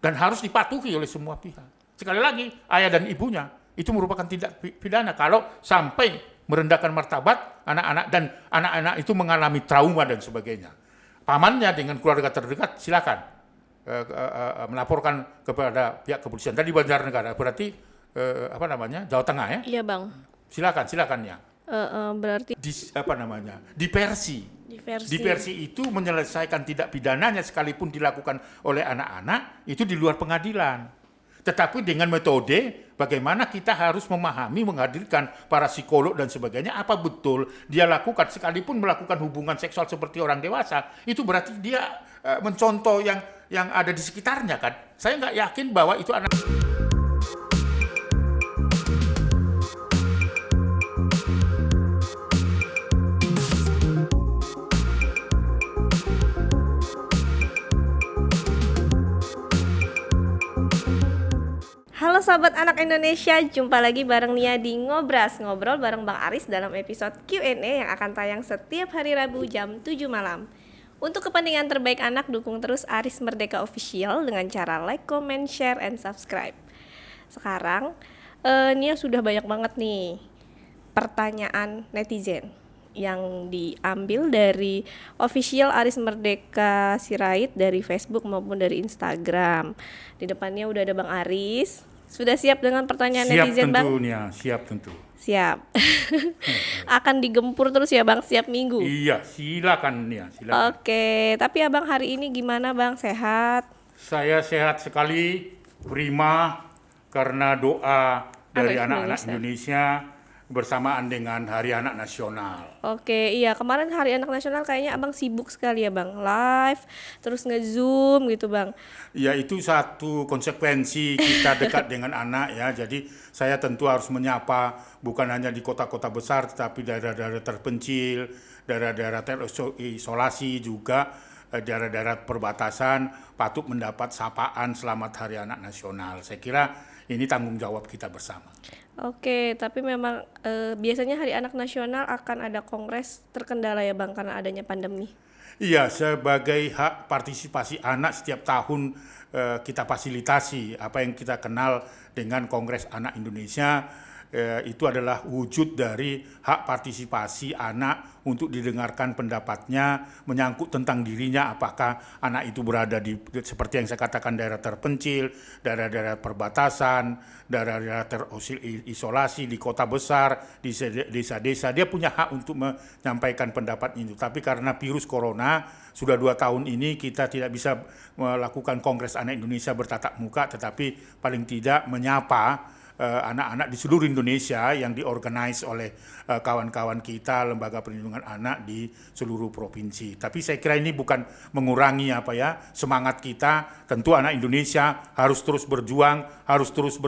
dan harus dipatuhi oleh semua pihak. Sekali lagi, ayah dan ibunya itu merupakan tindak pidana kalau sampai merendahkan martabat anak-anak dan anak-anak itu mengalami trauma dan sebagainya. Pamannya dengan keluarga terdekat silakan melaporkan kepada pihak kepolisian. Tadi Banjarnegara berarti Jawa Tengah ya? Iya bang. Silakan ya. Berarti Diversi. Diversi itu menyelesaikan tindak pidananya sekalipun dilakukan oleh anak-anak itu di luar pengadilan. Tetapi dengan metode bagaimana kita harus memahami, menghadirkan para psikolog dan sebagainya, apa betul dia lakukan sekalipun melakukan hubungan seksual seperti orang dewasa, itu berarti dia mencontoh yang ada di sekitarnya kan. Saya nggak yakin bahwa itu anak. halo sahabat anak Indonesia, jumpa lagi bareng Nia di Ngobras, ngobrol bareng Bang Aris dalam episode Q&A yang akan tayang setiap hari Rabu jam 7 malam. Untuk kepentingan terbaik anak, dukung terus Aris Merdeka Official dengan cara like, comment, share, and subscribe. Sekarang, Nia sudah banyak banget nih pertanyaan netizen yang diambil dari official Aris Merdeka Sirait dari Facebook maupun dari Instagram. Di depannya udah ada Bang Aris. Sudah siap dengan pertanyaan netizen, Bang? Siap tentu. Siap. Akan digempur terus ya, Bang, setiap minggu? Iya, silakan. Oke, tapi Abang hari ini gimana, Bang? Sehat? Saya sehat sekali, prima, karena doa dari anak-anak Indonesia bersamaan dengan Hari Anak Nasional. Oke, iya, kemarin Hari Anak Nasional kayaknya Abang sibuk sekali ya, Bang, live, terus nge-zoom gitu, Bang. Ya, itu satu konsekuensi kita dekat dengan anak ya, jadi saya tentu harus menyapa bukan hanya di kota-kota besar, tetapi daerah-daerah terpencil, daerah-daerah terisolasi juga, daerah-daerah perbatasan patut mendapat sapaan selamat Hari Anak Nasional. Saya kira ini tanggung jawab kita bersama. Oke, tapi memang biasanya Hari Anak Nasional akan ada kongres terkendala ya, Bang, karena adanya pandemi. Iya, sebagai hak partisipasi anak setiap tahun kita fasilitasi apa yang kita kenal dengan Kongres Anak Indonesia. Itu adalah wujud dari hak partisipasi anak untuk didengarkan pendapatnya menyangkut tentang dirinya, apakah anak itu berada di seperti yang saya katakan daerah terpencil, daerah-daerah perbatasan, daerah-daerah terisolasi, di kota besar, di desa-desa, dia punya hak untuk menyampaikan pendapatnya itu. Tapi karena virus corona sudah 2 tahun ini kita tidak bisa melakukan Kongres Anak Indonesia bertatap muka, tetapi paling tidak menyapa anak-anak di seluruh Indonesia yang diorganize oleh kawan-kawan kita lembaga perlindungan anak di seluruh provinsi. Tapi saya kira ini bukan mengurangi semangat kita. Tentu anak Indonesia harus terus berjuang, harus terus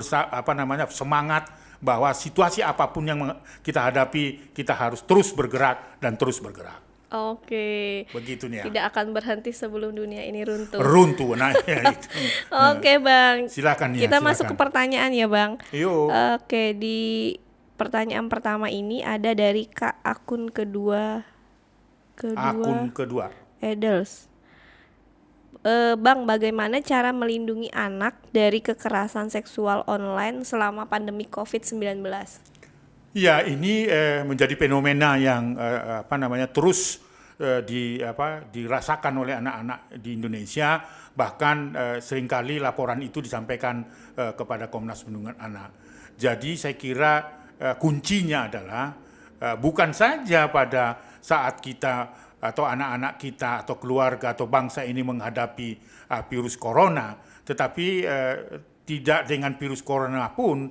semangat bahwa situasi apapun yang kita hadapi, kita harus terus bergerak dan terus bergerak. Oke. Begitu nih ya. Tidak akan berhenti sebelum dunia ini runtuh. Nah ya itu. Oke, Bang. Silakan ya. Kita masuk ke pertanyaan ya, Bang. Yuk. Oke, di pertanyaan pertama ini ada dari akun kedua. Edels. Bang, bagaimana cara melindungi anak dari kekerasan seksual online selama pandemi COVID-19? Ya, ini menjadi fenomena yang terus dirasakan oleh anak-anak di Indonesia. Bahkan seringkali laporan itu disampaikan kepada Komnas Perlindungan Anak. Jadi saya kira kuncinya adalah bukan saja pada saat kita atau anak-anak kita atau keluarga atau bangsa ini menghadapi virus corona, tetapi tidak dengan virus corona pun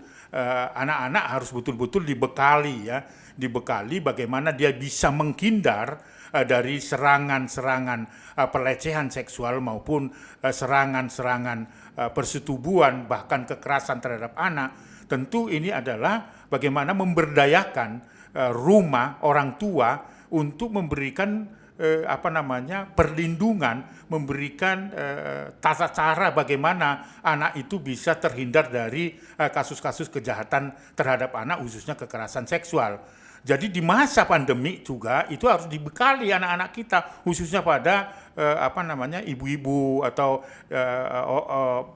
anak-anak harus betul-betul dibekali bagaimana dia bisa menghindar dari serangan-serangan pelecehan seksual maupun serangan-serangan persetubuhan bahkan kekerasan terhadap anak. Tentu ini adalah bagaimana memberdayakan rumah orang tua untuk memberikan perlindungan, memberikan tata cara bagaimana anak itu bisa terhindar dari kasus-kasus kejahatan terhadap anak, khususnya kekerasan seksual. Jadi di masa pandemi juga itu harus dibekali anak-anak kita, khususnya pada ibu-ibu atau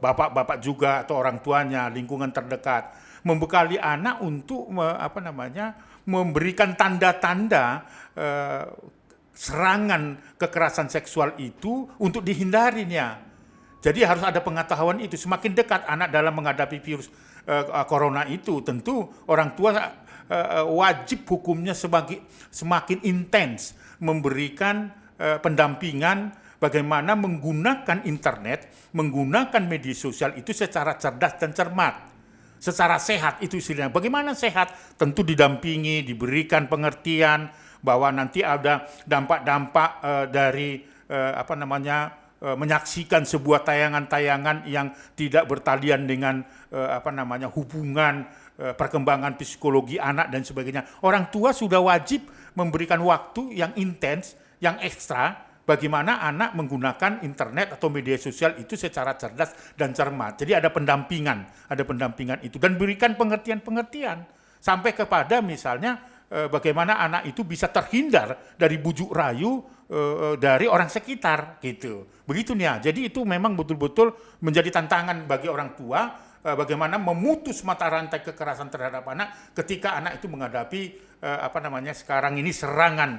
bapak-bapak juga atau orang tuanya, lingkungan terdekat, membekali anak untuk memberikan tanda-tanda serangan kekerasan seksual itu untuk dihindarinya. Jadi harus ada pengetahuan itu. Semakin dekat anak dalam menghadapi virus corona itu, tentu orang tua wajib hukumnya semakin intens memberikan pendampingan bagaimana menggunakan internet, menggunakan media sosial itu secara cerdas dan cermat, secara sehat itu istilahnya. Bagaimana sehat? Tentu didampingi, diberikan pengertian bahwa nanti ada dampak-dampak dari menyaksikan sebuah tayangan-tayangan yang tidak bertalian dengan hubungan perkembangan psikologi anak dan sebagainya. Orang tua sudah wajib memberikan waktu yang intens, yang ekstra, bagaimana anak menggunakan internet atau media sosial itu secara cerdas dan cermat. Jadi ada pendampingan itu, dan berikan pengertian-pengertian sampai kepada misalnya bagaimana anak itu bisa terhindar dari bujuk rayu dari orang sekitar gitu. Begitu nih ya. Jadi itu memang betul-betul menjadi tantangan bagi orang tua, bagaimana memutus mata rantai kekerasan terhadap anak ketika anak itu menghadapi sekarang ini serangan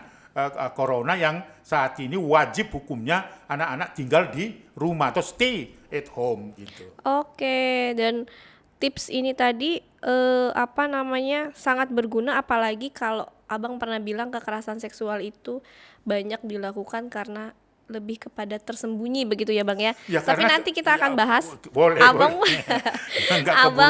corona yang saat ini wajib hukumnya anak-anak tinggal di rumah atau stay at home gitu. Oke, dan tips ini tadi sangat berguna, apalagi kalau Abang pernah bilang kekerasan seksual itu banyak dilakukan karena lebih kepada tersembunyi, begitu ya Bang ya. Tapi nanti kita akan bahas. Boleh. Abang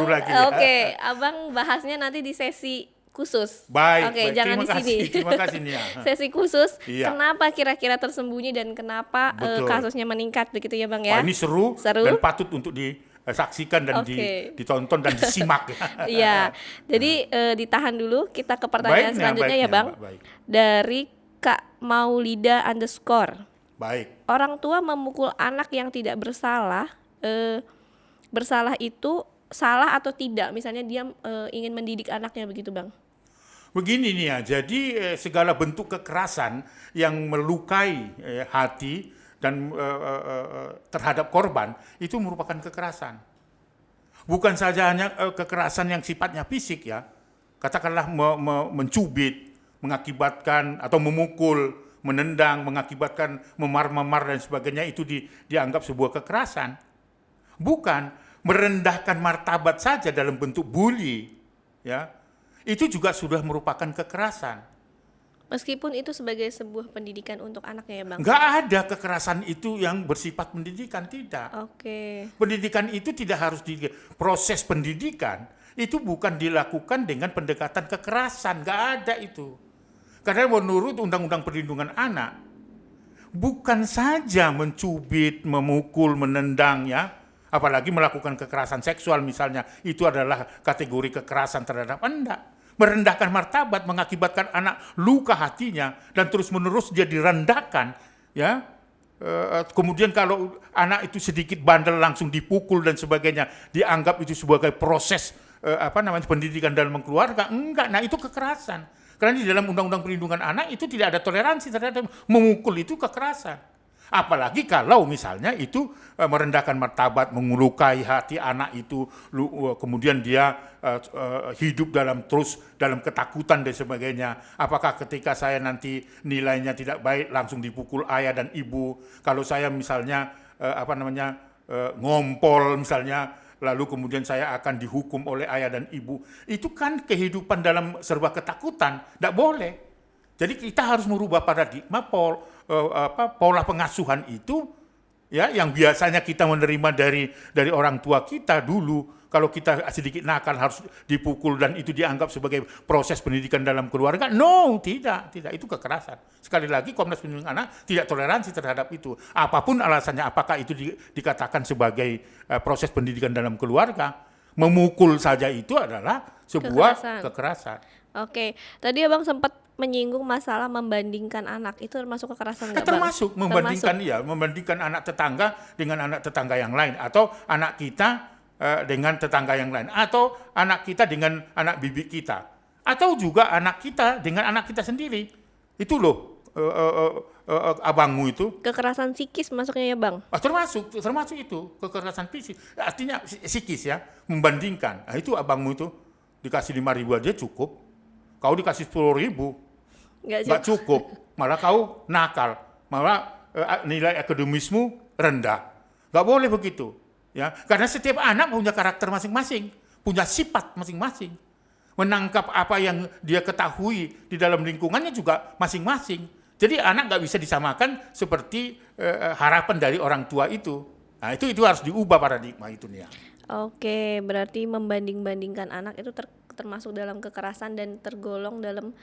lagi ya. Oke, Abang bahasnya nanti di sesi khusus. Baik. Oke, jangan di sini. Terima kasih Nia. Sesi khusus. Iya. Kenapa kira-kira tersembunyi dan kenapa kasusnya meningkat, begitu ya Bang ya. Ini seru dan patut untuk disaksikan dan ditonton dan disimak. Iya. Jadi ditahan dulu, kita ke pertanyaan selanjutnya ya Bang. Baik. Dari Kak Maulida _ Baik. Orang tua memukul anak yang tidak bersalah, bersalah itu salah atau tidak? Misalnya dia ingin mendidik anaknya, begitu Bang. Begini nih ya, jadi segala bentuk kekerasan yang melukai hati dan terhadap korban itu merupakan kekerasan. Bukan saja hanya kekerasan yang sifatnya fisik ya, katakanlah mencubit, mengakibatkan atau memukul, menendang, mengakibatkan memar-memar dan sebagainya, itu dianggap sebuah kekerasan. Bukan merendahkan martabat saja dalam bentuk bully, ya, itu juga sudah merupakan kekerasan. Meskipun itu sebagai sebuah pendidikan untuk anaknya ya Bang? Nggak ada kekerasan itu yang bersifat pendidikan, tidak. Oke. Pendidikan itu tidak harus proses pendidikan itu bukan dilakukan dengan pendekatan kekerasan, nggak ada itu. Karena menurut Undang-Undang Perlindungan Anak, bukan saja mencubit, memukul, menendang ya, apalagi melakukan kekerasan seksual misalnya, itu adalah kategori kekerasan terhadap anak. Merendahkan martabat, mengakibatkan anak luka hatinya dan terus-menerus dia direndahkan, ya. Kemudian kalau anak itu sedikit bandel langsung dipukul dan sebagainya, dianggap itu sebagai proses pendidikan dalam keluarga. Enggak, nah itu kekerasan. Karena di dalam Undang-Undang Perlindungan Anak itu tidak ada toleransi terhadap memukul, itu kekerasan. Apalagi kalau misalnya itu merendahkan martabat, melukai hati anak itu, kemudian dia hidup dalam ketakutan dan sebagainya. Apakah ketika saya nanti nilainya tidak baik langsung dipukul ayah dan ibu? Kalau saya misalnya ngompol misalnya, lalu kemudian saya akan dihukum oleh ayah dan ibu. Itu kan kehidupan dalam serba ketakutan, tidak boleh. Jadi kita harus merubah paradigma pola pengasuhan itu, ya, yang biasanya kita menerima dari orang tua kita dulu. Kalau kita sedikit nakal harus dipukul dan itu dianggap sebagai proses pendidikan dalam keluarga. No, tidak, itu kekerasan. Sekali lagi Komnas Perlindungan Anak tidak toleransi terhadap itu. Apapun alasannya, apakah itu dikatakan sebagai proses pendidikan dalam keluarga, memukul saja itu adalah sebuah kekerasan. Oke, tadi Abang sempat menyinggung masalah membandingkan anak, itu termasuk kekerasan nggak Bang? Termasuk membandingkan anak tetangga dengan anak tetangga yang lain, atau anak kita dengan tetangga yang lain, atau anak kita dengan anak bibi kita, Atau juga anak kita dengan anak kita sendiri. Itu loh abangmu itu. Kekerasan psikis masuknya ya Bang? Termasuk itu kekerasan fisik. Artinya psikis ya, membandingkan. Nah, itu abangmu itu dikasih 5.000 aja cukup. Kau dikasih 10.000 nggak cukup. Malah kau nakal. Malah nilai akademismu rendah. Nggak boleh begitu. Ya, karena setiap anak punya karakter masing-masing, punya sifat masing-masing. Menangkap apa yang dia ketahui di dalam lingkungannya juga masing-masing. Jadi anak nggak bisa disamakan seperti harapan dari orang tua itu. Nah itu harus diubah paradigma itu nih ya. Oke, berarti membanding-bandingkan anak itu termasuk dalam kekerasan dan tergolong dalam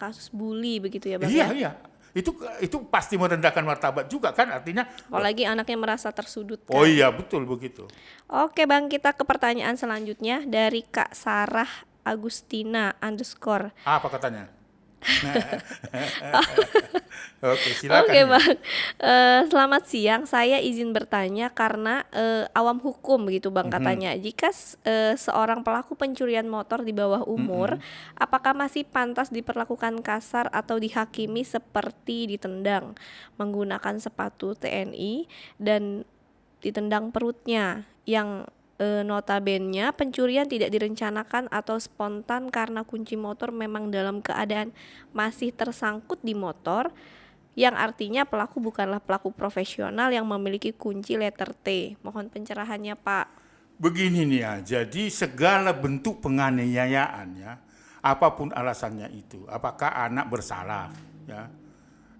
kasus bully begitu ya Bang? Iya. Itu pasti merendahkan martabat juga kan, artinya. Apalagi anaknya merasa tersudut kan? Oh iya betul begitu. Oke Bang, kita ke pertanyaan selanjutnya dari Kak Sarah Agustina _ Apa katanya? Oke, silakan. Oke Bang, selamat siang. Saya izin bertanya karena awam hukum gitu Bang katanya. Jika seorang pelaku pencurian motor di bawah umur, apakah masih pantas diperlakukan kasar atau dihakimi seperti ditendang, menggunakan sepatu TNI dan ditendang perutnya yang notabene pencurian tidak direncanakan atau spontan karena kunci motor memang dalam keadaan masih tersangkut di motor, yang artinya pelaku bukanlah pelaku profesional yang memiliki kunci letter T. Mohon pencerahannya Pak. Begini nih ya, jadi segala bentuk penganiayaan ya, apapun alasannya itu, apakah anak bersalah ya,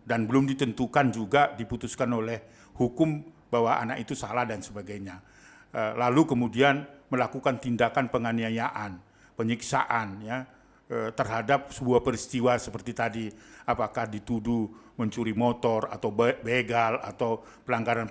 dan belum ditentukan juga diputuskan oleh hukum bahwa anak itu salah dan sebagainya. Lalu kemudian melakukan tindakan penganiayaan, penyiksaan ya, terhadap sebuah peristiwa seperti tadi, apakah dituduh mencuri motor atau begal atau pelanggaran,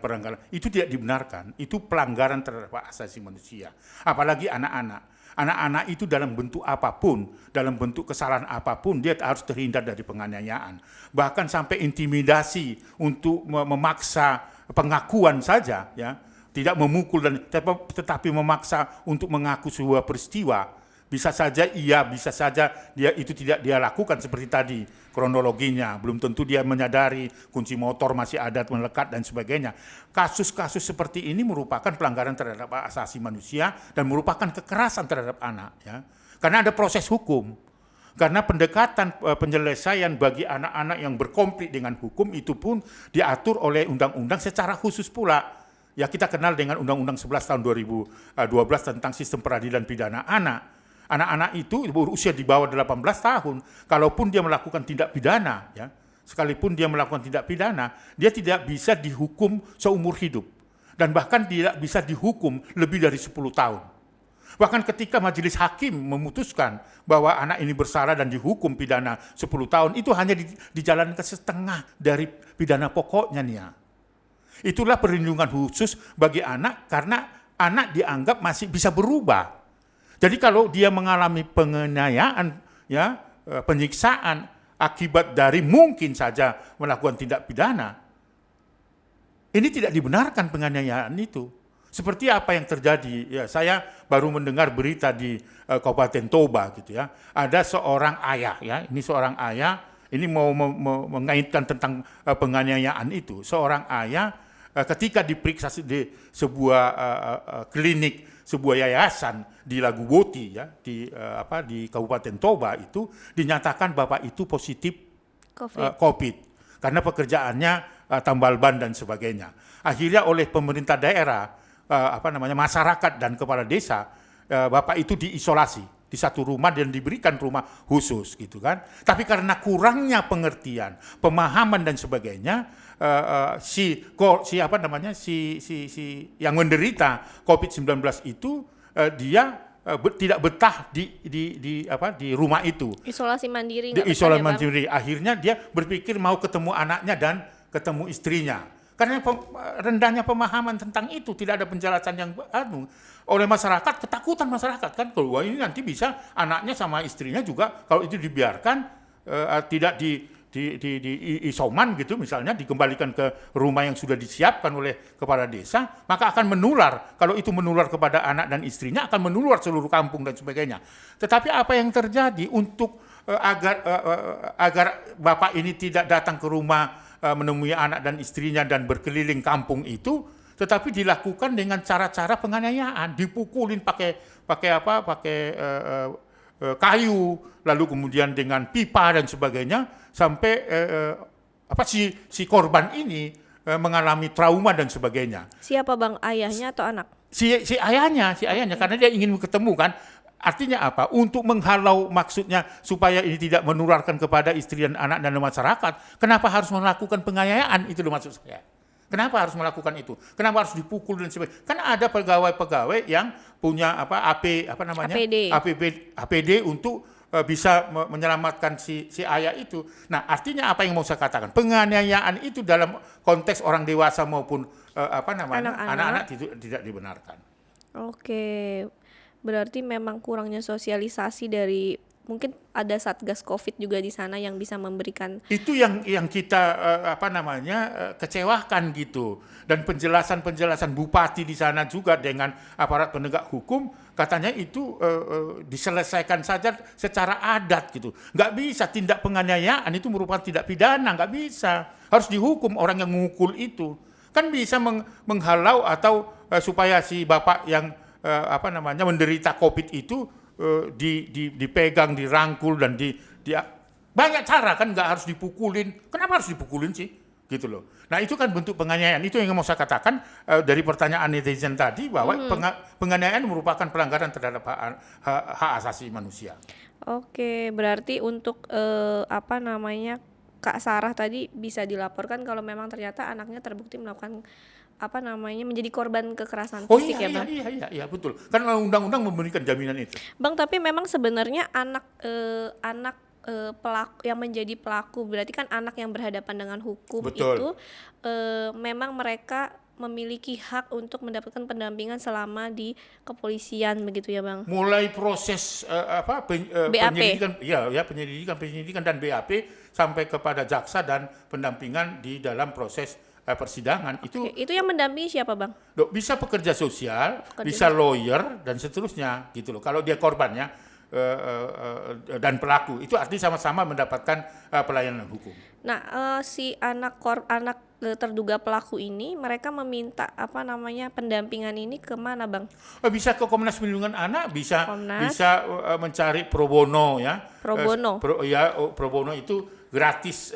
itu tidak dibenarkan. Itu pelanggaran terhadap hak asasi manusia. Apalagi anak-anak itu dalam bentuk apapun, dalam bentuk kesalahan apapun, dia harus terhindar dari penganiayaan. Bahkan sampai intimidasi untuk memaksa pengakuan saja ya, tidak memukul dan tetapi memaksa untuk mengaku sebuah peristiwa, bisa saja bisa saja itu tidak dia lakukan seperti tadi kronologinya, belum tentu dia menyadari kunci motor masih ada melekat dan sebagainya. Kasus-kasus seperti ini merupakan pelanggaran terhadap hak asasi manusia dan merupakan kekerasan terhadap anak ya. Karena ada proses hukum. Karena pendekatan penyelesaian bagi anak-anak yang berkonflik dengan hukum itu pun diatur oleh undang-undang secara khusus pula. Ya kita kenal dengan Undang-Undang 11 tahun 2012 tentang sistem peradilan pidana anak. Anak-anak itu berusia di bawah 18 tahun, kalaupun dia melakukan tindak pidana, ya, sekalipun dia melakukan tindak pidana, dia tidak bisa dihukum seumur hidup. Dan bahkan tidak bisa dihukum lebih dari 10 tahun. Bahkan ketika majelis hakim memutuskan bahwa anak ini bersalah dan dihukum pidana 10 tahun, itu hanya dijalankan setengah dari pidana pokoknya nih ya. Itulah perlindungan khusus bagi anak karena anak dianggap masih bisa berubah. Jadi kalau dia mengalami penganiayaan, ya, penyiksaan akibat dari mungkin saja melakukan tindak pidana, ini tidak dibenarkan penganiayaan itu. Seperti apa yang terjadi? Ya, saya baru mendengar berita di Kabupaten Toba gitu ya. Ada seorang ayah, ya, ini seorang ayah, ini mau mengaitkan tentang penganiayaan itu. Seorang ayah ketika diperiksa di sebuah klinik, sebuah yayasan di Laguboti ya, di Kabupaten Toba itu dinyatakan bapak itu positif COVID karena pekerjaannya tambal ban dan sebagainya. Akhirnya oleh pemerintah daerah, masyarakat dan kepala desa, bapak itu diisolasi di satu rumah dan diberikan rumah khusus gitu kan. Tapi karena kurangnya pengertian, pemahaman dan sebagainya, si yang menderita COVID-19 itu dia tidak betah di rumah itu. Isolasi mandiri. Isolasi mandiri. Akhirnya dia berpikir mau ketemu anaknya dan ketemu istrinya. Karena rendahnya pemahaman tentang itu, tidak ada penjelasan yang oleh masyarakat, ketakutan masyarakat kan, kalau ini nanti bisa anaknya sama istrinya juga kalau itu dibiarkan tidak isoman gitu misalnya, dikembalikan ke rumah yang sudah disiapkan oleh kepala desa, maka akan menular. Kalau itu menular kepada anak dan istrinya, akan menular seluruh kampung dan sebagainya. Tetapi apa yang terjadi untuk agar bapak ini tidak datang ke rumah menemui anak dan istrinya dan berkeliling kampung itu, tetapi dilakukan dengan cara-cara penganiayaan, dipukulin pakai kayu, lalu kemudian dengan pipa dan sebagainya, sampai si korban ini mengalami trauma dan sebagainya. Siapa Bang, ayahnya atau anak? Si ayahnya karena dia ingin ketemu kan. Artinya apa? Untuk menghalau, maksudnya supaya ini tidak menularkan kepada istri dan anak dan masyarakat. Kenapa harus melakukan penganiayaan? Itu loh maksud saya. Kenapa harus melakukan itu? Kenapa harus dipukul dan sebagainya? Kan ada pegawai-pegawai yang punya APD untuk bisa menyelamatkan si ayah itu. Nah, artinya apa yang mau saya katakan? Penganiayaan itu dalam konteks orang dewasa maupun anak-anak itu tidak dibenarkan. Oke. Berarti memang kurangnya sosialisasi dari, mungkin ada Satgas Covid juga di sana yang bisa memberikan. Itu yang kita kecewakan gitu. Dan penjelasan bupati di sana juga dengan aparat penegak hukum, katanya itu diselesaikan saja secara adat gitu. Nggak bisa, tindak penganiayaan itu merupakan tindak pidana, nggak bisa. Harus dihukum orang yang mengukul itu. Kan bisa menghalau atau supaya si bapak yang menderita COVID itu dipegang, dirangkul dan banyak cara kan, nggak harus dipukulin. Kenapa harus dipukulin sih? Gitu loh. Nah, itu kan bentuk penganiayaan. Itu yang mau saya katakan dari pertanyaan netizen tadi, bahwa penganiayaan merupakan pelanggaran terhadap hak asasi manusia. Oke, berarti untuk Kak Sarah tadi bisa dilaporkan kalau memang ternyata anaknya terbukti melakukan menjadi korban kekerasan fisik ya Bang? Iya, betul. Kan undang-undang memberikan jaminan itu. Bang, tapi memang sebenarnya anak pelaku yang menjadi pelaku, berarti kan anak yang berhadapan dengan hukum. Betul. Itu memang mereka memiliki hak untuk mendapatkan pendampingan selama di kepolisian, begitu ya Bang? Mulai proses penyelidikan dan BAP sampai kepada jaksa dan pendampingan di dalam proses persidangan. Itu yang mendampingi siapa Bang? Bisa pekerja sosial, bisa lawyer dan seterusnya gitu loh. Kalau dia korbannya dan pelaku, itu artinya sama-sama mendapatkan pelayanan hukum. Nah, si anak terduga pelaku ini, mereka meminta pendampingan ini kemana Bang? Bisa ke Komnas Perlindungan Anak, bisa mencari pro bono ya. Pro bono. Pro bono itu gratis,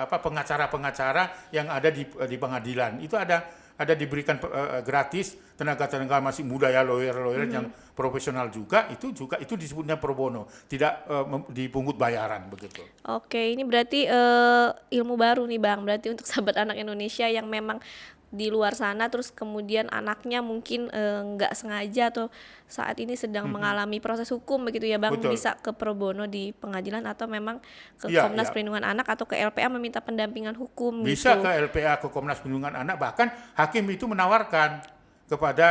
pengacara-pengacara yang ada di pengadilan. Itu ada diberikan gratis, tenaga-tenaga masih muda ya, lawyer yang profesional juga itu disebutnya pro bono, tidak dipungut bayaran begitu. Oke, ini berarti ilmu baru nih Bang. Berarti untuk sahabat anak Indonesia yang memang di luar sana terus kemudian anaknya mungkin nggak sengaja atau saat ini sedang mengalami proses hukum begitu ya Bang. Betul. Bisa ke pro bono di pengadilan atau memang ke Komnas Perlindungan Anak atau ke LPA meminta pendampingan hukum. Bisa gitu. Ke LPA, ke Komnas Perlindungan Anak, bahkan hakim itu menawarkan kepada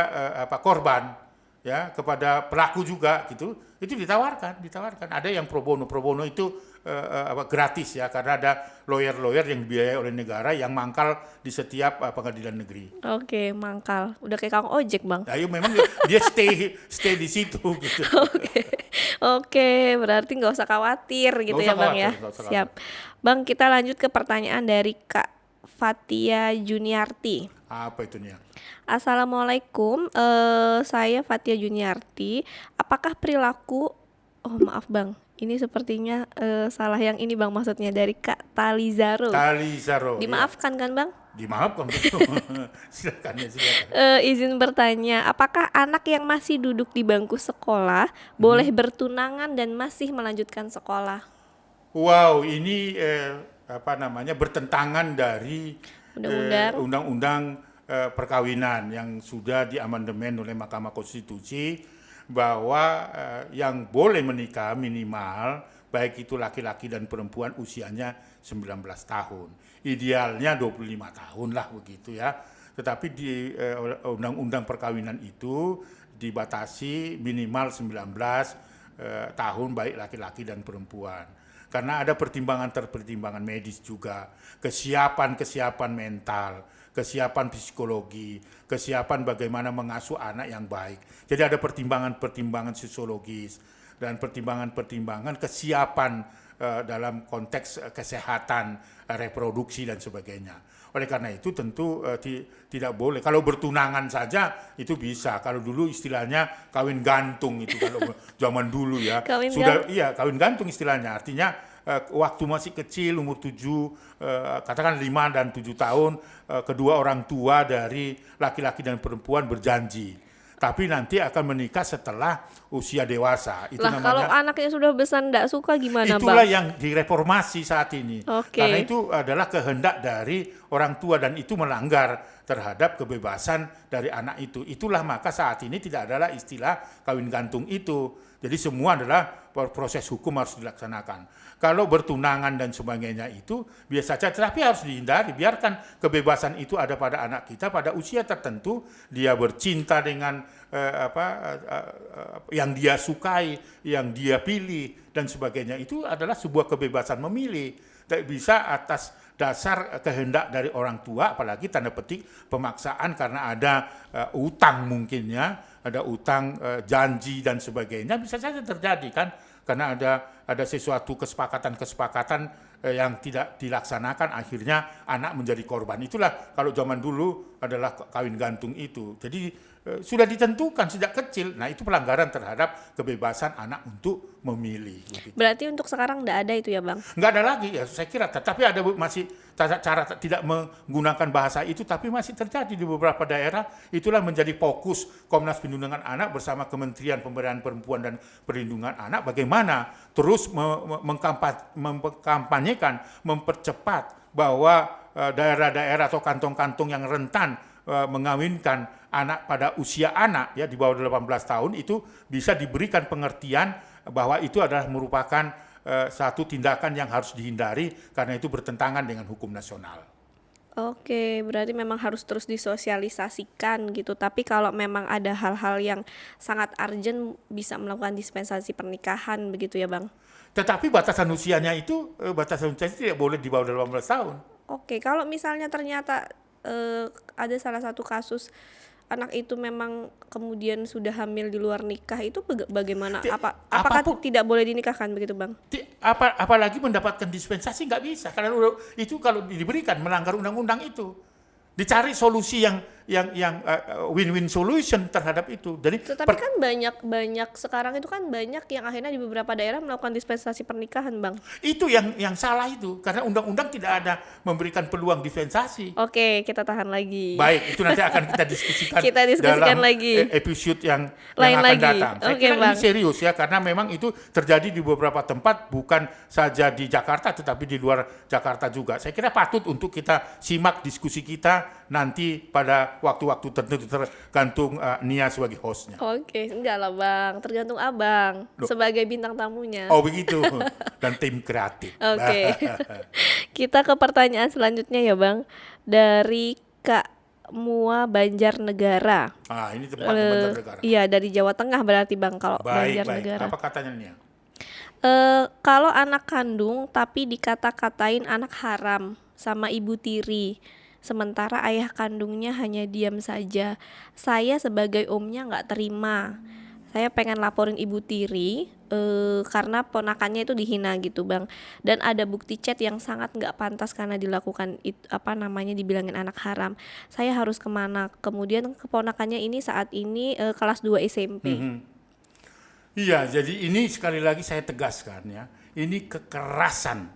korban ya, kepada pelaku juga gitu. Itu ditawarkan. Ada yang pro bono itu gratis ya, karena ada lawyer yang dibiayai oleh negara yang mangkal di setiap pengadilan negeri. Oke, mangkal. Udah kayak Kang Ojek Bang. Nah, memang dia stay di situ gitu. Oke, berarti nggak usah khawatir gitu ya Bang ya. Siap. Bang, kita lanjut ke pertanyaan dari Kak Fatia Juniarti. Apa itu nih? Assalamualaikum, saya Fatia Juniarti. Apakah perilaku, maaf Bang, ini sepertinya salah yang ini Bang, maksudnya dari Kak Talizaro. Dimaafkan ya. Kan Bang? Dimaafkan. Silakan. Izin bertanya, apakah anak yang masih duduk di bangku sekolah boleh bertunangan dan masih melanjutkan sekolah? Wow, ini bertentangan dari undang-undang perkawinan yang sudah diamandemen oleh Mahkamah Konstitusi, bahwa yang boleh menikah minimal baik itu laki-laki dan perempuan usianya 19 tahun. Idealnya 25 tahun lah begitu ya. Tetapi di undang-undang perkawinan itu dibatasi minimal 19 tahun baik laki-laki dan perempuan. Karena ada pertimbangan medis juga, kesiapan mental, kesiapan psikologi, kesiapan bagaimana mengasuh anak yang baik. Jadi ada pertimbangan sosiologis dan pertimbangan kesiapan dalam konteks kesehatan, reproduksi dan sebagainya. Oleh karena itu tentu tidak boleh. Kalau bertunangan saja itu bisa. Kalau dulu istilahnya kawin gantung itu kalau zaman dulu ya. Kawin gantung istilahnya. Artinya waktu masih kecil umur 7 katakan 5 dan 7 tahun kedua orang tua dari laki-laki dan perempuan berjanji. Tapi nanti akan menikah setelah usia dewasa. Itu namanya, kalau anaknya sudah besar tidak suka gimana, itulah Bang? yang direformasi saat ini. Karena itu adalah kehendak dari orang tua dan itu melanggar terhadap kebebasan dari anak itu. Itulah maka saat ini tidak adalah istilah kawin gantung itu. Jadi semua adalah proses hukum harus dilaksanakan. Kalau bertunangan dan sebagainya itu biasa saja, tetapi harus dihindari. Biarkan kebebasan itu ada pada anak kita pada usia tertentu. Dia bercinta dengan yang dia sukai, yang dia pilih dan sebagainya. Itu adalah sebuah kebebasan memilih. Tidak bisa atas dasar kehendak dari orang tua, apalagi tanda petik pemaksaan karena ada utang mungkin ya, ada utang janji dan sebagainya, bisa saja terjadi kan, karena ada sesuatu kesepakatan yang tidak dilaksanakan, akhirnya anak menjadi korban. Itulah kalau zaman dulu adalah kawin gantung itu. Jadi sudah ditentukan sejak kecil. Nah itu pelanggaran terhadap kebebasan anak untuk memilih. Gitu. Berarti untuk sekarang tidak ada itu ya, Bang? Nggak ada lagi ya, saya kira. Tapi ada masih cara tidak menggunakan bahasa itu, tapi masih terjadi di beberapa daerah. Itulah menjadi fokus Komnas Perlindungan Anak bersama Kementerian Pemberdayaan Perempuan dan Perlindungan Anak, bagaimana terus mengkampanyekan, mempercepat bahwa daerah-daerah atau kantong-kantong yang rentan mengawinkan anak pada usia anak ya di bawah 18 tahun itu bisa diberikan pengertian bahwa itu adalah merupakan satu tindakan yang harus dihindari karena itu bertentangan dengan hukum nasional. Oke, berarti memang harus terus disosialisasikan gitu. Tapi kalau memang ada hal-hal yang sangat urgent bisa melakukan dispensasi pernikahan begitu ya, Bang? Tetapi batasan usianya itu tidak boleh di bawah 18 tahun. Oke, kalau misalnya ternyata ada salah satu kasus anak itu memang kemudian sudah hamil di luar nikah, itu bagaimana? Apakah tidak boleh dinikahkan begitu, Bang? Apalagi mendapatkan dispensasi nggak bisa, karena itu kalau diberikan melanggar undang-undang itu. Dicari solusi yang win-win solution terhadap itu. Jadi tetapi kan banyak sekarang itu kan banyak yang akhirnya di beberapa daerah melakukan dispensasi pernikahan, Bang. Itu yang salah itu, karena undang-undang tidak ada memberikan peluang dispensasi. Oke, kita tahan lagi. Baik, itu nanti akan kita diskusikan dalam lagi episode yang lain akan lagi. datang. Saya kira Bang, ini serius ya, karena memang itu terjadi di beberapa tempat, bukan saja di Jakarta tetapi di luar Jakarta juga. Saya kira patut untuk kita simak diskusi kita nanti pada waktu-waktu tertentu, tergantung Nia sebagai hostnya. Oke, enggak lah Bang, tergantung Abang sebagai bintang tamunya. Oh begitu, dan tim kreatif. Oke. Kita ke pertanyaan selanjutnya ya Bang, dari Kak Mua Banjarnegara. Ini tempat Banjarnegara. Iya, dari Jawa Tengah berarti Bang kalau Banjarnegara. Apa katanya Nia? Kalau anak kandung tapi dikata-katain anak haram sama ibu tiri, sementara ayah kandungnya hanya diam saja. Saya sebagai omnya nggak terima. Saya pengen laporin ibu tiri karena ponakannya itu dihina gitu Bang. Dan ada bukti chat yang sangat nggak pantas karena dilakukan dibilangin anak haram. Saya harus kemana? Kemudian keponakannya ini saat ini kelas 2 SMP. Iya, jadi ini sekali lagi saya tegaskan ya. Ini kekerasan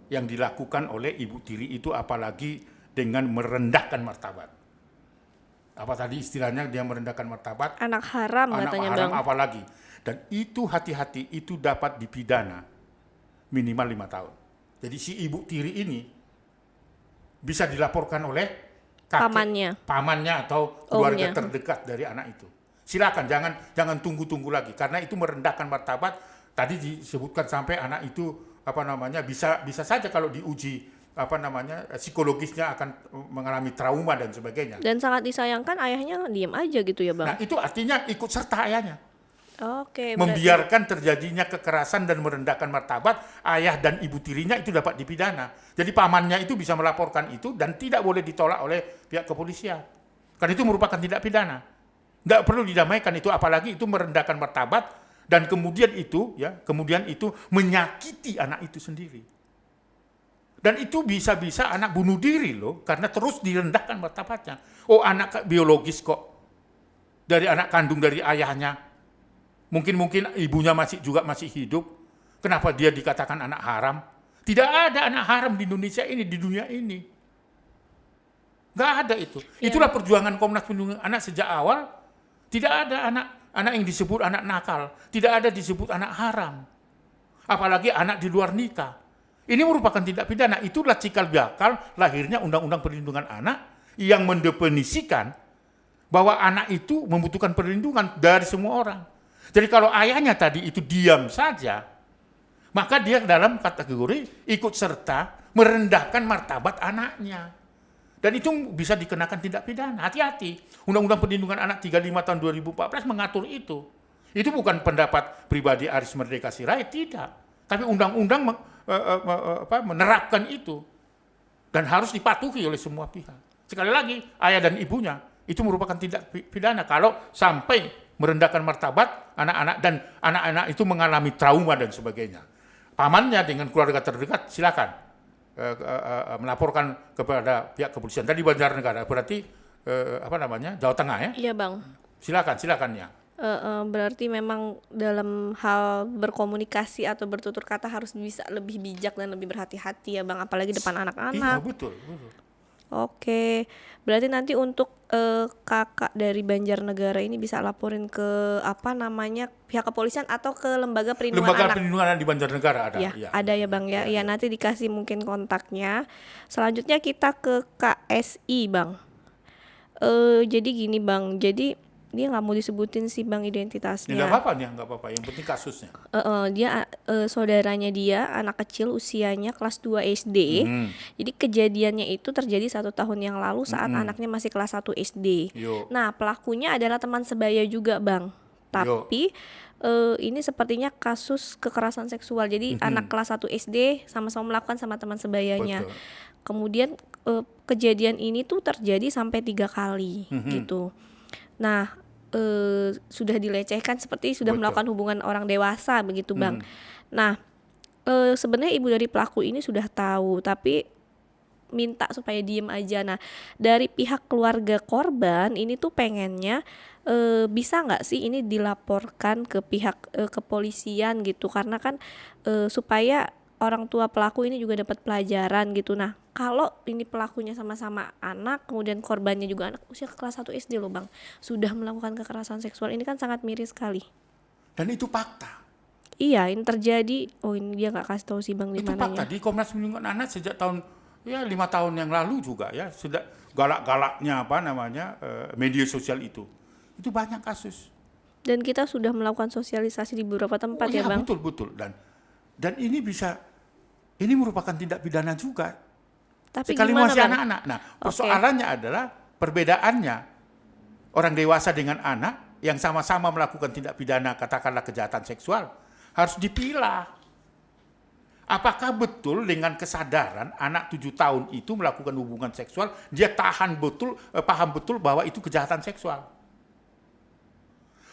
yang dilakukan oleh ibu tiri itu, apalagi dengan merendahkan martabat. Apa tadi istilahnya, dia merendahkan martabat? Anak haram katanya Bang. Apalagi. Dan itu hati-hati, itu dapat dipidana minimal 5 tahun. Jadi si ibu tiri ini bisa dilaporkan oleh kakek, pamannya atau keluarga terdekat dari anak itu. Silakan, jangan tunggu-tunggu lagi, karena itu merendahkan martabat. Tadi disebutkan sampai anak itu bisa saja kalau diuji psikologisnya akan mengalami trauma dan sebagainya. Dan sangat disayangkan ayahnya diam aja gitu ya Bang. Nah itu artinya ikut serta ayahnya. Oke, berarti Membiarkan terjadinya kekerasan dan merendahkan martabat ayah dan ibu tirinya itu dapat dipidana. Jadi pamannya itu bisa melaporkan itu dan tidak boleh ditolak oleh pihak kepolisian. Karena itu merupakan tindak pidana. Tidak perlu didamaikan itu, apalagi itu merendahkan martabat dan kemudian itu menyakiti anak itu sendiri. Dan itu bisa-bisa anak bunuh diri loh, karena terus direndahkan martabatnya. Oh, anak biologis kok, dari anak kandung dari ayahnya. Mungkin ibunya masih hidup. Kenapa dia dikatakan anak haram? Tidak ada anak haram di Indonesia ini, di dunia ini. Nggak ada itu. Itulah perjuangan Komnas Perlindungan Anak sejak awal. Tidak ada anak yang disebut anak nakal. Tidak ada disebut anak haram. Apalagi anak di luar nikah. Ini merupakan tindak pidana. Itulah cikal bakal lahirnya Undang-Undang Perlindungan Anak yang mendefinisikan bahwa anak itu membutuhkan perlindungan dari semua orang. Jadi kalau ayahnya tadi itu diam saja, maka dia dalam kategori ikut serta merendahkan martabat anaknya. Dan itu bisa dikenakan tindak pidana. Hati-hati. Undang-Undang Perlindungan Anak 35 tahun 2014 mengatur itu. Itu bukan pendapat pribadi Aris Merdeka Sirait, tidak. Tapi undang-undang menerapkan itu. Dan harus dipatuhi oleh semua pihak. Sekali lagi, ayah dan ibunya itu merupakan tindak pidana kalau sampai merendahkan martabat anak-anak dan anak-anak itu mengalami trauma dan sebagainya. Pamannya dengan keluarga terdekat silakan melaporkan kepada pihak kepolisian. Tadi Banjarnegara berarti Jawa Tengah ya? iya Bang. Silakan ya. Berarti memang dalam hal berkomunikasi atau bertutur kata harus bisa lebih bijak dan lebih berhati-hati ya Bang, apalagi depan Iya, anak-anak. betul. Oke, berarti nanti untuk kakak dari Banjarnegara ini bisa laporin ke pihak kepolisian atau ke Lembaga Perlindungan Lembaga Anak. Perlindungan Anak di Banjarnegara ada. Ya, Iya. ada ya Bang ya. Ya, nanti dikasih mungkin kontaknya. Selanjutnya kita ke KSI Bang. Jadi gini Bang, jadi dia nggak mau disebutin sih Bang identitasnya. Nggak apa-apa nih, nggak apa-apa. Yang penting kasusnya. Dia saudaranya dia anak kecil usianya kelas 2 SD. Jadi kejadiannya itu terjadi 1 tahun yang lalu saat anaknya masih kelas 1 SD. Yo. Nah, pelakunya adalah teman sebaya juga Bang. Tapi ini sepertinya kasus kekerasan seksual. Jadi anak kelas 1 SD sama-sama melakukan sama teman sebayanya. Betul. Kemudian kejadian ini tuh terjadi sampai 3 kali gitu. Nah, sudah dilecehkan seperti sudah Betul. melakukan hubungan orang dewasa begitu Bang. Nah, sebenarnya ibu dari pelaku ini sudah tahu tapi minta supaya diem aja. Nah, dari pihak keluarga korban ini tuh pengennya bisa nggak sih ini dilaporkan ke pihak kepolisian gitu, karena kan supaya orang tua pelaku ini juga dapat pelajaran gitu. Nah, kalau ini pelakunya sama-sama anak, kemudian korbannya juga anak usia kelas 1 SD loh Bang, sudah melakukan kekerasan seksual, ini kan sangat miris sekali. Dan itu fakta. Iya, ini terjadi. Oh, ini dia nggak kasih tahu sih Bang di Itu fakta mananya. di Komnas Perlindungan Anak sejak tahun 5 tahun yang lalu juga ya, sudah galak-galaknya media sosial itu banyak kasus. Dan kita sudah melakukan sosialisasi di beberapa tempat ya Bang. Betul. Dan ini merupakan tindak pidana juga. Tapi Sekali gimana masih Bang? anak-anak. Nah, persoalannya adalah perbedaannya orang dewasa dengan anak yang sama-sama melakukan tindak pidana, katakanlah kejahatan seksual, harus dipilah. Apakah betul dengan kesadaran anak 7 tahun itu melakukan hubungan seksual, dia paham betul bahwa itu kejahatan seksual?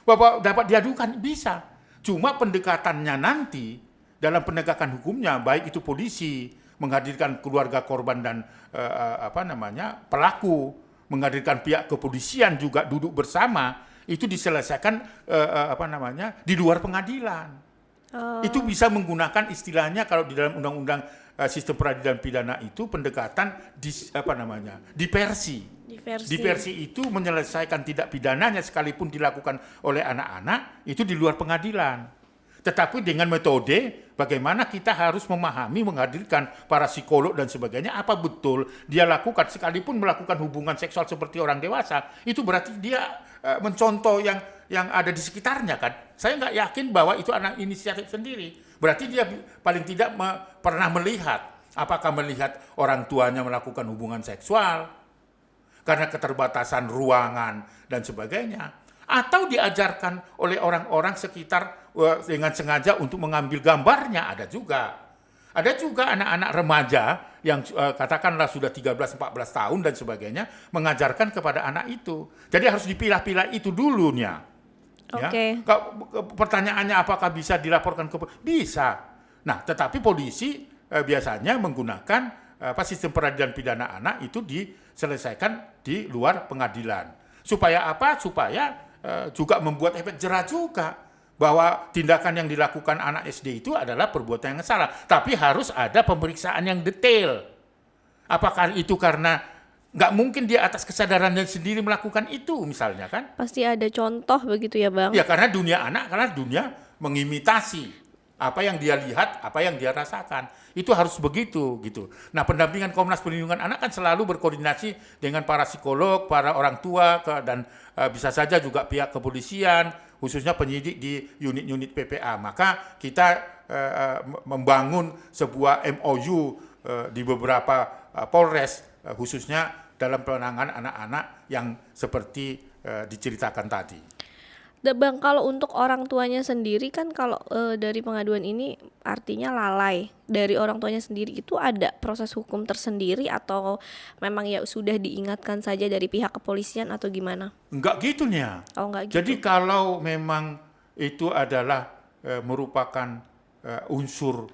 Bahwa dapat diadukan, bisa. Cuma pendekatannya nanti dalam penegakan hukumnya, baik itu polisi, menghadirkan keluarga korban dan pelaku, menghadirkan pihak kepolisian juga duduk bersama, itu diselesaikan di luar pengadilan. Itu bisa menggunakan istilahnya kalau di dalam undang-undang sistem peradilan pidana itu pendekatan diversi. Diversi itu menyelesaikan tindak pidananya sekalipun dilakukan oleh anak-anak itu di luar pengadilan. Tetapi dengan metode bagaimana kita harus memahami, menghadirkan para psikolog dan sebagainya, apa betul dia lakukan sekalipun melakukan hubungan seksual seperti orang dewasa, itu berarti dia mencontoh yang ada di sekitarnya kan. Saya nggak yakin bahwa itu anak inisiatif sendiri. Berarti dia paling tidak pernah melihat, apakah melihat orang tuanya melakukan hubungan seksual karena keterbatasan ruangan dan sebagainya. atau diajarkan oleh orang-orang sekitar dengan sengaja untuk mengambil gambarnya, ada juga. Ada juga anak-anak remaja yang katakanlah sudah 13-14 tahun dan sebagainya mengajarkan kepada anak itu. Jadi harus dipilah-pilah itu dulunya. Ya. Oke. Pertanyaannya apakah bisa dilaporkan ke bisa. Nah, tetapi polisi biasanya menggunakan sistem peradilan pidana anak itu diselesaikan di luar pengadilan. Supaya apa? Supaya juga membuat efek jera juga. Bahwa tindakan yang dilakukan anak SD itu adalah perbuatan yang salah. Tapi harus ada pemeriksaan yang detail. Apakah itu karena nggak mungkin dia atas kesadarannya sendiri melakukan itu misalnya kan? Pasti ada contoh begitu ya Bang? Ya karena dunia anak, karena dunia mengimitasi apa yang dia lihat, apa yang dia rasakan. Itu harus begitu gitu. Nah, pendampingan Komnas Perlindungan Anak kan selalu berkoordinasi dengan para psikolog, para orang tua dan bisa saja juga pihak kepolisian, khususnya penyidik di unit-unit PPA. Maka kita membangun sebuah MOU di beberapa Polres khususnya dalam penanganan anak-anak yang seperti diceritakan tadi. Bang, kalau untuk orang tuanya sendiri kan kalau dari pengaduan ini artinya lalai dari orang tuanya sendiri, itu ada proses hukum tersendiri atau memang ya sudah diingatkan saja dari pihak kepolisian atau gimana? Enggak gitu nih. Oh, enggak gitu. Jadi kalau memang itu adalah merupakan unsur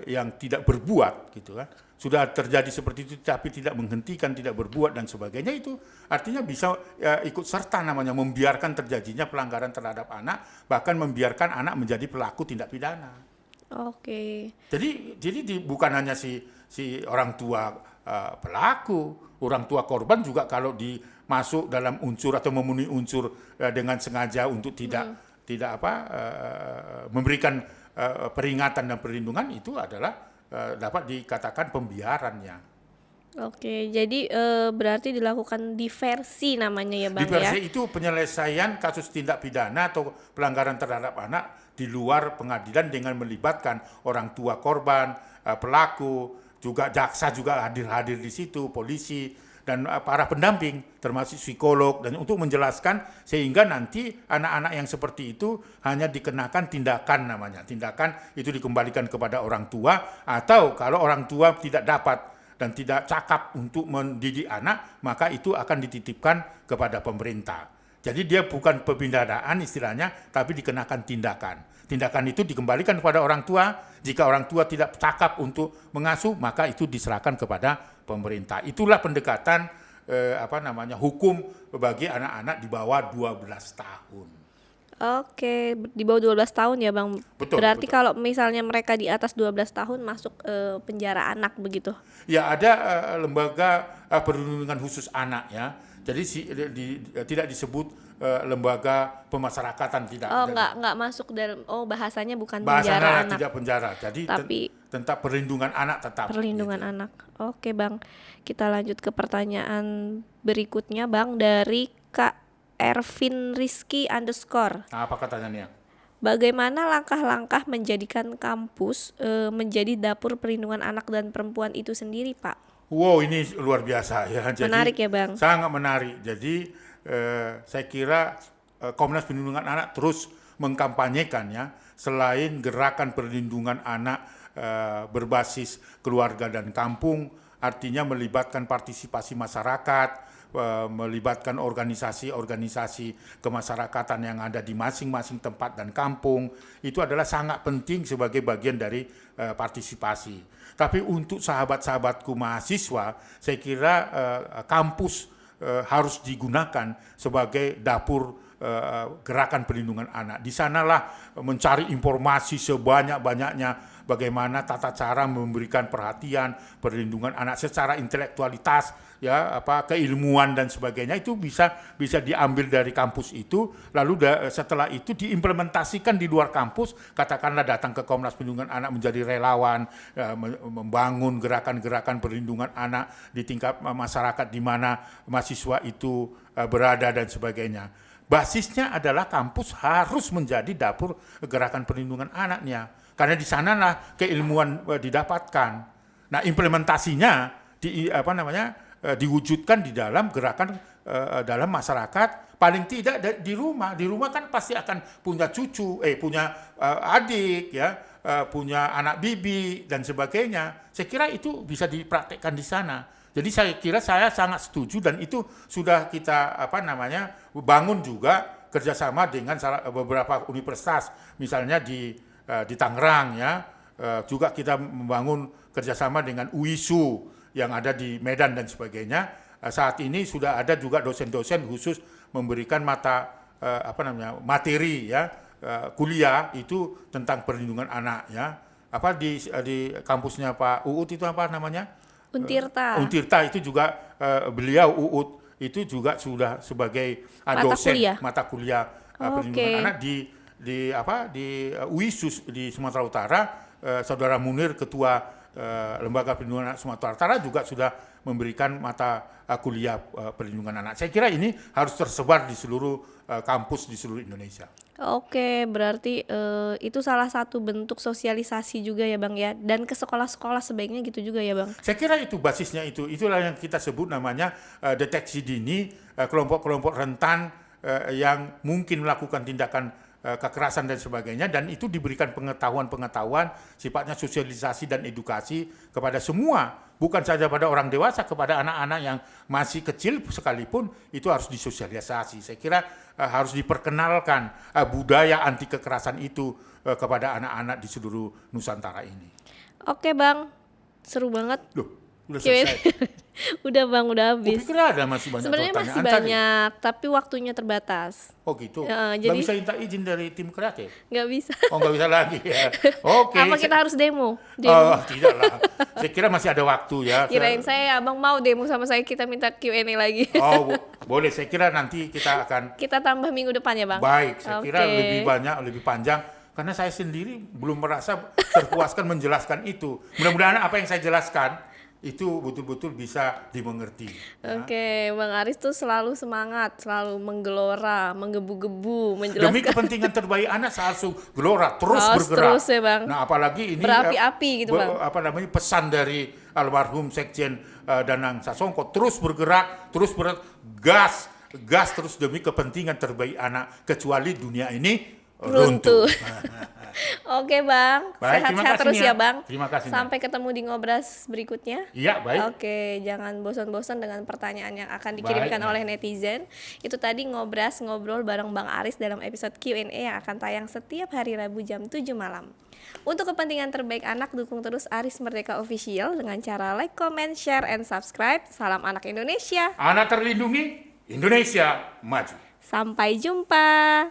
yang tidak berbuat gitu kan, sudah terjadi seperti itu tapi tidak menghentikan, tidak berbuat dan sebagainya, itu artinya bisa ikut serta namanya membiarkan terjadinya pelanggaran terhadap anak, bahkan membiarkan anak menjadi pelaku tindak pidana. Oke. Jadi bukan hanya si orang tua pelaku, orang tua korban juga kalau dimasuk dalam unsur atau memenuhi unsur dengan sengaja untuk tidak memberikan peringatan dan perlindungan, itu adalah dapat dikatakan pembiarannya. Oke, jadi berarti dilakukan diversi namanya ya Bang Diversi ya? itu penyelesaian kasus tindak pidana atau pelanggaran terhadap anak di luar pengadilan dengan melibatkan orang tua korban, pelaku, juga jaksa juga hadir di situ, polisi, dan para pendamping termasuk psikolog, dan untuk menjelaskan sehingga nanti anak-anak yang seperti itu hanya dikenakan tindakan namanya. Tindakan itu dikembalikan kepada orang tua, atau kalau orang tua tidak dapat dan tidak cakap untuk mendidik anak, maka itu akan dititipkan kepada pemerintah. Jadi dia bukan pembinaan istilahnya, tapi dikenakan tindakan. Tindakan itu dikembalikan kepada orang tua. Jika orang tua tidak cakap untuk mengasuh, maka itu diserahkan kepada pemerintah. Itulah pendekatan hukum bagi anak-anak di bawah 12 tahun. Oke, di bawah 12 tahun ya Bang. Betul, Berarti betul. kalau misalnya mereka di atas 12 tahun masuk penjara anak begitu? Ya, ada lembaga perlindungan khusus anak ya. Jadi tidak disebut lembaga pemasyarakatan, tidak. Oh, enggak masuk dalam, bahasanya bukan Bahasanya penjara anak. tidak penjara. Jadi Tapi tentang perlindungan anak tetap. perlindungan gitu. anak. Oke Bang, kita lanjut ke pertanyaan berikutnya Bang dari Kak Ervin Rizky _ Nah, apa katanya nih? Bagaimana langkah-langkah menjadikan kampus menjadi dapur perlindungan anak dan perempuan itu sendiri Pak? Wow, ini luar biasa ya. Jadi, Menarik ya Bang? Sangat menarik. Jadi saya kira Komnas Perlindungan Anak terus mengkampanyekan ya, selain gerakan perlindungan anak berbasis keluarga dan kampung, artinya melibatkan partisipasi masyarakat, melibatkan organisasi-organisasi kemasyarakatan yang ada di masing-masing tempat dan kampung, itu adalah sangat penting sebagai bagian dari partisipasi. Tapi untuk sahabat-sahabatku mahasiswa, saya kira kampus harus digunakan sebagai dapur gerakan perlindungan anak. Di sanalah mencari informasi sebanyak-banyaknya bagaimana tata cara memberikan perhatian perlindungan anak secara intelektualitas, ya, keilmuan dan sebagainya, itu bisa diambil dari kampus itu, lalu setelah itu diimplementasikan di luar kampus, katakanlah datang ke Komnas Perlindungan Anak menjadi relawan, membangun gerakan-gerakan perlindungan anak di tingkat masyarakat di mana mahasiswa itu berada dan sebagainya. Basisnya adalah kampus harus menjadi dapur gerakan perlindungan anaknya, karena di sanalah keilmuan didapatkan. Nah, implementasinya diwujudkan di dalam gerakan dalam masyarakat, paling tidak di rumah. Di rumah kan pasti akan punya cucu, punya adik, ya, punya anak bibi dan sebagainya. Saya kira itu bisa dipraktekkan di sana. Jadi saya kira saya sangat setuju, dan itu sudah kita bangun juga kerjasama dengan beberapa universitas, misalnya di Tangerang, ya. Juga kita membangun kerjasama dengan UISU yang ada di Medan dan sebagainya. Saat ini sudah ada juga dosen-dosen khusus memberikan materi, ya, kuliah itu tentang perlindungan anak, ya. Di kampusnya Pak Uut itu apa namanya? Untirta. Untirta itu juga beliau Uut itu juga sudah sebagai dosen mata kuliah perlindungan anak di UISU di Sumatera Utara. Saudara Munir, ketua Lembaga Perlindungan Anak Sumatera Utara, juga sudah memberikan mata kuliah perlindungan anak. Saya kira ini harus tersebar di seluruh kampus di seluruh Indonesia. Oke, berarti itu salah satu bentuk sosialisasi juga ya Bang ya, dan ke sekolah-sekolah sebaiknya gitu juga ya Bang. Saya kira itu basisnya itulah yang kita sebut namanya deteksi dini kelompok-kelompok rentan yang mungkin melakukan tindakan kekerasan dan sebagainya, dan itu diberikan pengetahuan sifatnya sosialisasi dan edukasi kepada semua, bukan saja pada orang dewasa, kepada anak-anak yang masih kecil sekalipun itu harus disosialisasi. Saya kira harus diperkenalkan budaya anti kekerasan itu kepada anak-anak di seluruh Nusantara ini. Oke Bang, seru banget. Loh, udah selesai. Udah Bang, udah habis. Pikir ada masih banyak. Sebenarnya masih banyak, tapi waktunya terbatas. Oh gitu. Jadi nggak bisa minta izin dari tim kreatif? Nggak bisa. Oh, nggak bisa lagi ya. Oke. Apa kita harus demo? Oh, tidak lah. Saya kira masih ada waktu ya. Kirain saya Abang mau demo sama saya, kita minta Q&A lagi. Oh, boleh. Saya kira nanti kita akan kita tambah minggu depan ya Bang. Baik, saya kira lebih banyak, lebih panjang, karena saya sendiri belum merasa terpuaskan menjelaskan itu. Mudah-mudahan apa yang saya jelaskan itu betul-betul bisa dimengerti. Oke, Bang Aris tuh selalu semangat, selalu menggelora, menggebu-gebu, menjelaskan. Demi kepentingan terbaik anak saya harus gelora, terus bergerak. Terus ya Bang. Nah, apalagi ini berapi-api gitu Bang. Pesan dari almarhum Sekjen Danang Sasongko, terus bergerak, gas terus demi kepentingan terbaik anak, kecuali dunia ini runtuh. Oke Bang, sehat-sehat terus ya Bang. Terima kasih. Sampai ketemu di Ngobras berikutnya. Iya, baik. Oke, jangan bosan-bosan dengan pertanyaan yang akan dikirimkan oleh netizen. Itu tadi Ngobras ngobrol bareng Bang Aris dalam episode Q&A yang akan tayang setiap hari Rabu jam 7 malam. Untuk kepentingan terbaik anak, dukung terus Aris Merdeka Official dengan cara like, comment, share, and subscribe. Salam anak Indonesia. Anak terlindungi, Indonesia maju. Sampai jumpa.